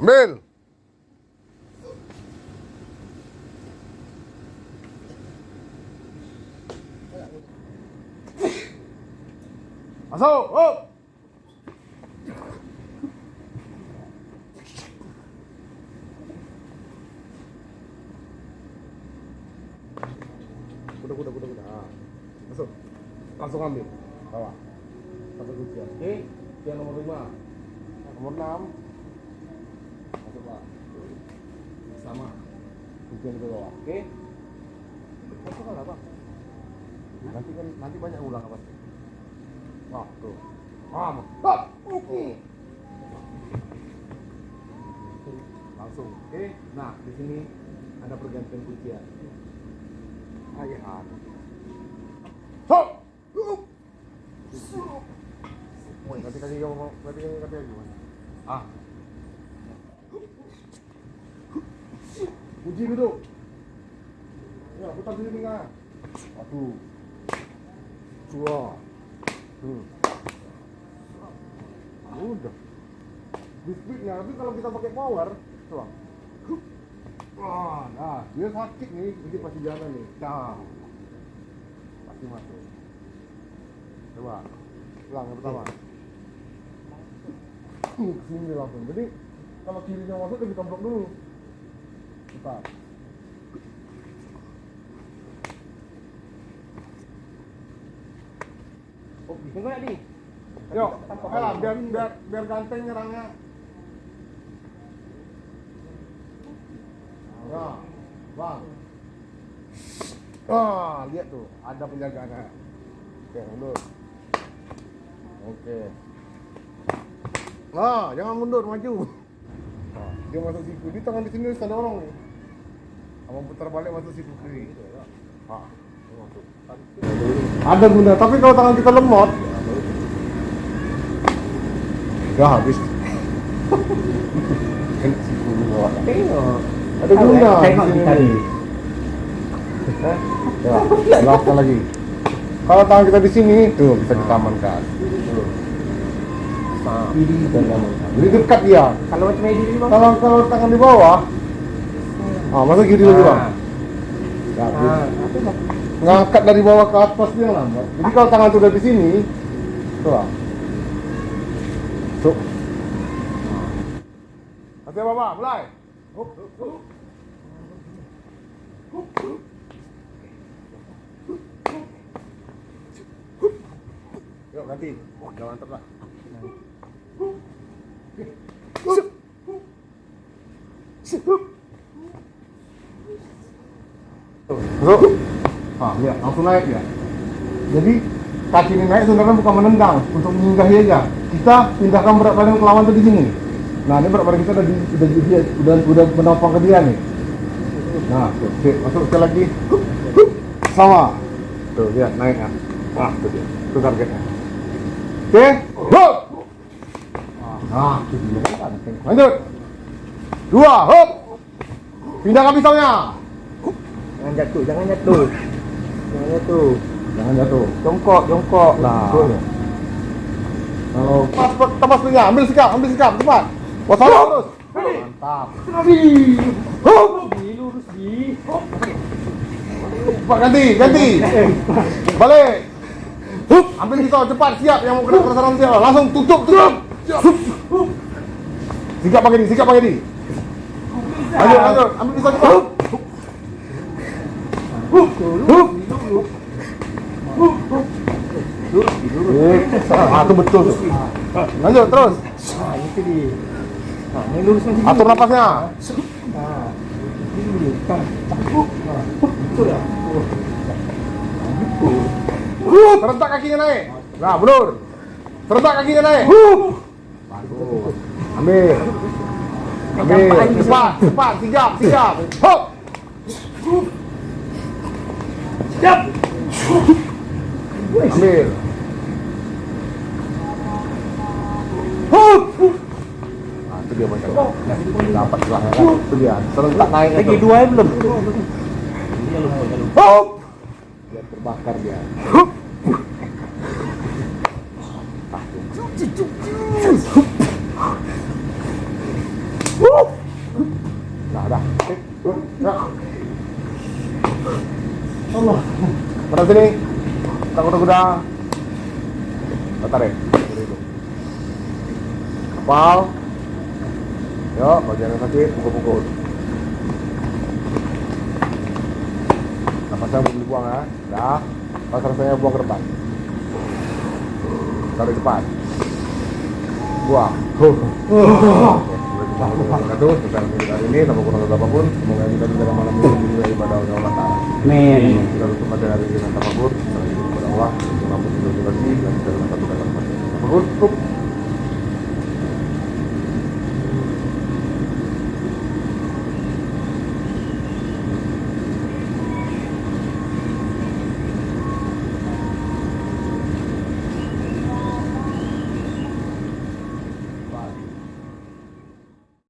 Ambil. Masuk. Oh. Udah. Masuk. Langsung ambil. Bawa. Sampai kunci. Oke. Yang nomor 5. Nomor 6. Masuk, Pak. Sama. Kunci yang kedua. Oke. Masuk lah, Pak. Nanti banyak ulang apa sih? Wah, tuh. Stop. Oke. Langsung. Oke. Nah, di sini ada pergantian kuncian. Ayahan. Stop. Nanti ngomong, nanti gimana? Kunci duduk. Ya, putar sini tengah. 1, 2. Udah. Bisbitnya, tapi kalau kita pakai power, tuh. Nah, dia sakit nih, jadi pasti jalan nih. Nah, pasti masuk. Coba, ulang yang pertama. Sini langsung. Jadi kalau kirinya masuk, dia ditomplok dulu. Cepat. Oh, bisa nggak nih? Yuk, biar ganteng nyerangnya. Nah, bang. Lihat tuh, ada penjagaannya. Oke, mundur. Oke. Nah, jangan mundur, maju. Nah, dia masuk siku. Di tangan di sini ada orang nih. Abang putar balik masuk siku kiri. Nah, masuk. Ada guna, tapi kalau tangan kita lemot, udah habis. Siku dulu. Ada guna. Tengok kita nih. Ya, belakang lagi. Kalau tangan kita di sini, tuh bisa kita amankan. Kiri dan kanan. Jadi dekat dia. Kalau macam ini di bawah. Kalau tangan di bawah, masa kiri lagi bang? Ya, ngangkat dari bawah ke atas dia lambat. Jadi kalau tangan sudah di sini, tuh lah. Tuh. Hati bapak, mulai. Yuk ganti. Jangan terlah. Masuk. Lihat, langsung naik ya. Jadi kaki ini naik sebenarnya bukan menendang, untuk menyinggahi aja. Kita pindahkan berat badan ke lawan tuh di sini. Nah, ini berat badan kita udah menopang ke dia nih. Nah, tuh, masuk sekali lagi. Sama. Tuh, lihat naiknya. Nah, tuh dia. Itu targetnya. Oke, hop. Nah, itu dia kan. Lanjut. 2, hop. Pindahkan pisaunya. Jangan jatuh. Jangan jatuh. Jongkok. Lah. Kalau pas punya, ambil sikap, cepat. Wassalam terus. Mantap. Hop. Lurus di. Cepat ganti. Balik. Hup, ambil pisau cepat, siap yang mau kena kesaran siap. Langsung tutup. Sikap pakai di. Lanjut, ambil pisau cepat. Itu betul tuh. Lanjut terus. Nah, itu di. Nah, ini lurus lagi. Atur napasnya. Nah, ini betul ya. Serentak kakinya naik. Nah, mundur. Serentak kakinya naik. Bagus. Ambil. Cepat. Sigap. Hop. Siap. Ambil. Hop. Nah, itu dia macam. Dapat celahnya kan. Itu dia. Serentak naik. Lagi 2 belum. Hop. Dia terbakar dia. sini. Tak kuda-kuda. Tarik. Kapal. Yuk, bagian yang sakit, pukul-pukul. Napasnya belum dibuang ya. Dah. Pas rasanya buang ke depan. Tarik depan. Buang. Wabarakatuh. Sekarang kita ini tanpa kurang atau apapun, semoga kita bisa malam ini menjadi ibadah Allah Taala. Amin. Kita tutup pada hari ini dengan tafakur. Kita kepada Allah untuk mengampuni dosa kita dan kita dalam satu dalam tafakur.